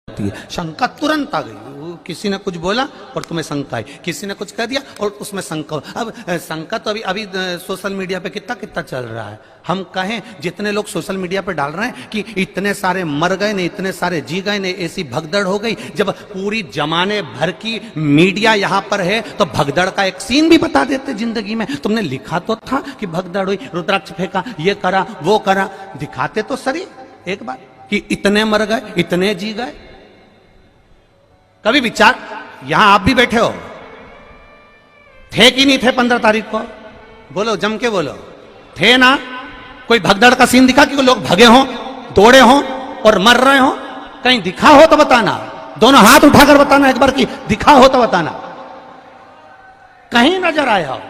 है, शंका तुरंत आ गई। किसी ने कुछ बोला और तुम्हें शंका आई, किसी ने कुछ कह दिया और उसमें शंका। अब शंका तो अभी सोशल मीडिया पे कितना कितना चल रहा है। हम कहें जितने लोग सोशल मीडिया पे डाल रहे हैं कि इतने सारे मर गए ने, इतने सारे जी गए ने, ऐसी भगदड़ हो गई। जब पूरी जमाने भर की मीडिया यहाँ पर है तो भगदड़ का एक सीन भी बता देते जिंदगी में। तुमने लिखा तो था कि भगदड़ हुई, रुद्राक्ष फेंका, ये करा वो करा, दिखाते तो सही एक बार कि इतने मर गए, इतने जी गए। कभी विचार, यहां आप भी बैठे हो, थे कि नहीं थे 15 तारीख को? बोलो, जम के बोलो, थे ना? कोई भगदड़ का सीन दिखा कि लोग भगे हों, दौड़े हों और मर रहे हों? कहीं दिखा हो तो बताना, दोनों हाथ उठाकर बताना एक बार कि दिखा हो तो बताना, कहीं नजर आया हो।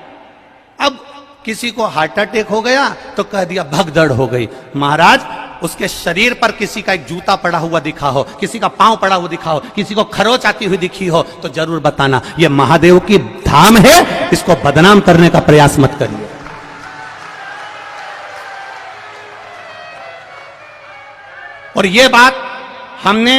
अब किसी को हार्ट अटैक हो गया तो कह दिया भगदड़ हो गई। महाराज, उसके शरीर पर किसी का एक जूता पड़ा हुआ दिखा हो, किसी का पांव पड़ा हुआ दिखा हो, किसी को खरोच आती हुई दिखी हो तो जरूर बताना। यह महादेव की धाम है, इसको बदनाम करने का प्रयास मत करिए। और यह बात हमने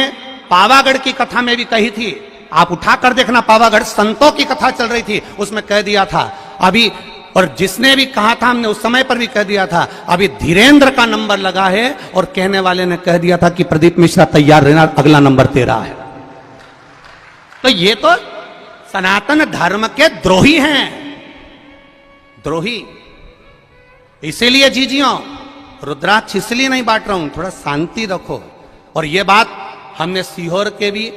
पावागढ़ की कथा में भी कही थी, आप उठाकर देखना। पावागढ़ संतों की कथा चल रही थी, उसमें कह दिया था अभी, और जिसने भी कहा था हमने उस समय पर भी कह दिया था, अभी धीरेन्द्र का नंबर लगा है और कहने वाले ने कह दिया था कि प्रदीप मिश्रा तैयार रहना, अगला नंबर तेरा है। तो ये तो सनातन धर्म के द्रोही हैं, द्रोही। इसीलिए जीजियो, रुद्राक्ष इसलिए नहीं बांट रहा हूं, थोड़ा शांति रखो। और ये बात हमने सीहोर के भी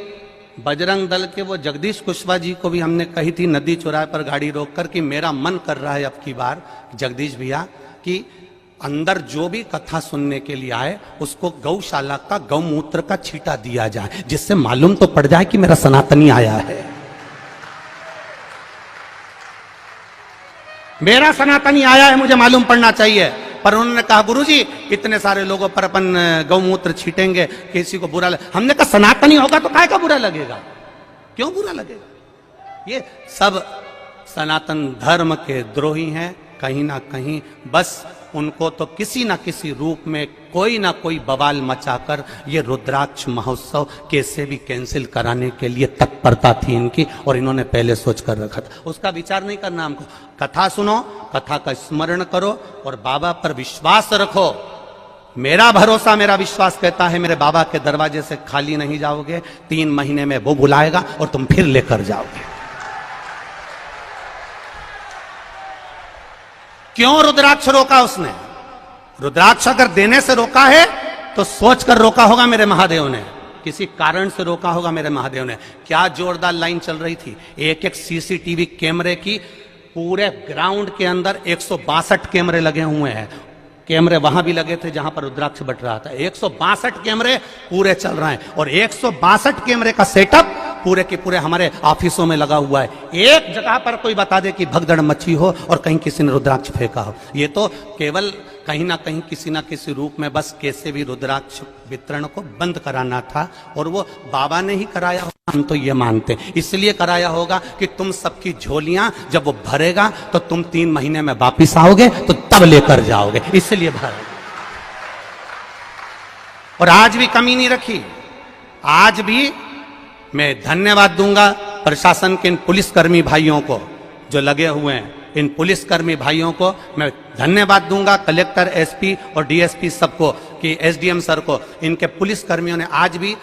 बजरंग दल के वो जगदीश कुशवाहा जी को भी हमने कही थी नदी चौराहे पर गाड़ी रोककर कि मेरा मन कर रहा है अब की बार जगदीश भैया कि अंदर जो भी कथा सुनने के लिए आए उसको गौशाला का गौमूत्र का छींटा दिया जाए, जिससे मालूम तो पड़ जाए कि मेरा सनातनी आया है, मेरा सनातनी आया है, मुझे मालूम पड़ना चाहिए। पर उन्होंने कहा गुरुजी इतने सारे लोगों पर अपन गौमूत्र छीटेंगे, किसी को बुरा लगे। हमने कहा सनातनी होगा तो काय का बुरा लगेगा, क्यों बुरा लगेगा? ये सब सनातन धर्म के द्रोही हैं कहीं ना कहीं। बस उनको तो किसी ना किसी रूप में कोई ना कोई बवाल मचाकर ये रुद्राक्ष महोत्सव कैसे भी कैंसिल कराने के लिए तत्परता थी इनकी, और इन्होंने पहले सोच कर रखा था। उसका विचार नहीं करना हमको। कथा सुनो, कथा का स्मरण करो और बाबा पर विश्वास रखो। मेरा भरोसा, मेरा विश्वास कहता है मेरे बाबा के दरवाजे से खाली नहीं जाओगे। 3 महीने में वो बुलाएगा और तुम फिर लेकर जाओगे। क्यों रुद्राक्ष रोका उसने? रुद्राक्ष अगर देने से रोका है तो सोच कर रोका होगा मेरे महादेव ने, किसी कारण से रोका होगा मेरे महादेव ने। क्या जोरदार लाइन चल रही थी, एक एक सीसीटीवी कैमरे की। पूरे ग्राउंड के अंदर 162 कैमरे लगे हुए हैं। कैमरे वहां भी लगे थे जहां पर रुद्राक्ष बट रहा था। 162 कैमरे पूरे चल रहे हैं और 162 कैमरे का सेटअप पूरे के पूरे हमारे ऑफिसों में लगा हुआ है। एक जगह पर कोई बता दे कि भगदड़ मची हो और कहीं किसी ने रुद्राक्ष फेंका हो, ये तो केवल कहीं ना कहीं किसी ना किसी रूप में बस कैसे भी रुद्राक्ष वितरण को बंद कराना था। और वो बाबा ने ही कराया होगा, हम तो ये मानते हैं। इसलिए कराया होगा कि तुम सबकी झोलियां जब वो भरेगा तो तुम 3 महीने में वापिस आओगे तो तब लेकर जाओगे, इसलिए भरेगा। और आज भी कमी नहीं रखी। आज भी मैं धन्यवाद दूंगा प्रशासन के इन पुलिसकर्मी भाइयों को जो लगे हुए हैं। इन पुलिसकर्मी भाइयों को मैं धन्यवाद दूंगा, कलेक्टर, एसपी और डीएसपी सबको, कि एसडीएम सर को। इनके पुलिसकर्मियों ने आज भी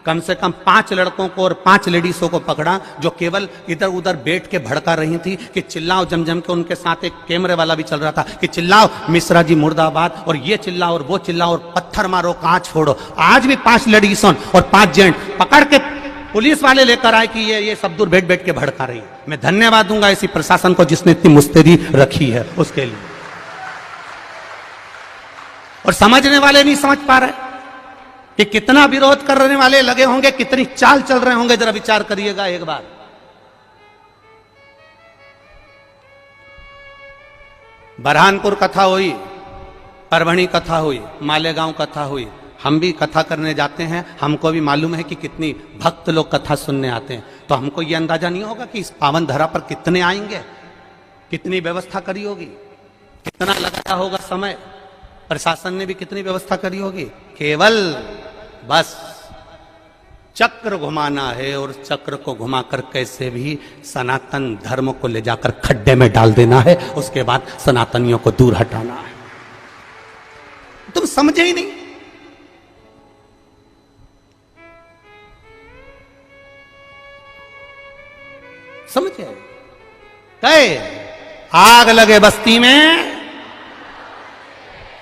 कम से कम 5 लड़कों को और 5 लेडीजों को पकड़ा जो केवल इधर उधर बैठ के भड़का रही थी कि चिल्लाओ जम जम के। उनके साथ एक कैमरे वाला भी चल रहा था कि चिल्लाओ मिश्रा जी मुर्दाबाद, और ये चिल्लाओ और वो चिल्लाओ और पत्थर मारो, कांच फोड़ो। आज भी 5 लेडीजों और 5 जेंट पकड़ के पुलिस वाले लेकर आए कि ये सब दूर बैठ बैठ के भड़का रही है। मैं धन्यवाद दूंगा इसी प्रशासन को जिसने इतनी मुस्तैदी रखी है उसके लिए। और समझने वाले नहीं समझ पा रहे कि कितना विरोध करने वाले लगे होंगे, कितनी चाल चल रहे होंगे, जरा विचार करिएगा एक बार। बरहानपुर कथा हुई, परभणी कथा हुई, मालेगांव कथा हुई। हम भी कथा करने जाते हैं, हमको भी मालूम है कि कितनी भक्त लोग कथा सुनने आते हैं। तो हमको ये अंदाजा नहीं होगा कि इस पावन धरा पर कितने आएंगे, कितनी व्यवस्था करी होगी, कितना लगाया होगा समय, प्रशासन ने भी कितनी व्यवस्था करी होगी। केवल बस चक्र घुमाना है और चक्र को घुमाकर कैसे भी सनातन धर्म को ले जाकर खड्डे में डाल देना है, उसके बाद सनातनियों को दूर हटाना है। तुम समझे ही नहीं। समझे? कहे आग लगे बस्ती में।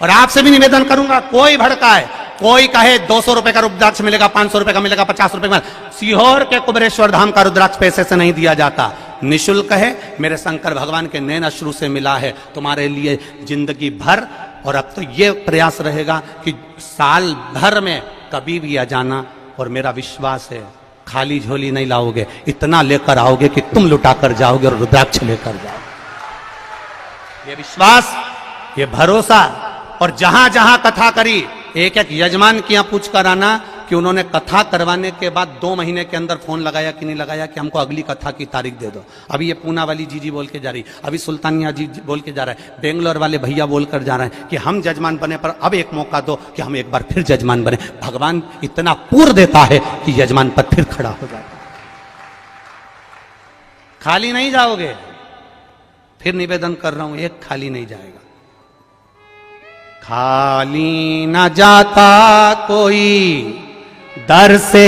और आपसे भी निवेदन करूंगा, कोई भड़काए, कोई कहे 200 रुपए का रुद्राक्ष मिलेगा, 500 रुपए का मिलेगा, 50 रुपए का, सीहोर के कुबेरेश्वर धाम का रुद्राक्ष पैसे से नहीं दिया जाता, निशुल्क है, मेरे शंकर भगवान के नैन अश्रु से मिला है तुम्हारे लिए जिंदगी भर। और अब तो ये प्रयास रहेगा कि साल भर में कभी भी आ जाना, और मेरा विश्वास है खाली झोली नहीं लाओगे, इतना लेकर आओगे कि तुम लुटा कर जाओगे और रुद्राक्ष लेकर जाओगे। ये विश्वास, ये भरोसा। और जहां जहां कथा करी, एक एक यजमान की यहां पूछ कर आना कि उन्होंने कथा करवाने के बाद 2 महीने के अंदर फोन लगाया कि नहीं लगाया कि हमको अगली कथा की तारीख दे दो। अभी ये पूना वाली जीजी बोल के जा रही, अभी सुल्तानिया जी बोल के जा रहा है, बेंगलोर वाले भैया बोल कर जा रहे हैं कि हम जजमान बने पर अब एक मौका दो कि हम एक बार फिर जजमान बने। भगवान इतना पूर्ण देता है कि यजमान पर फिर खड़ा हो जाता है। खाली नहीं जाओगे, फिर निवेदन कर रहा हूं, एक खाली नहीं जाएगा। खाली न जाता कोई दर से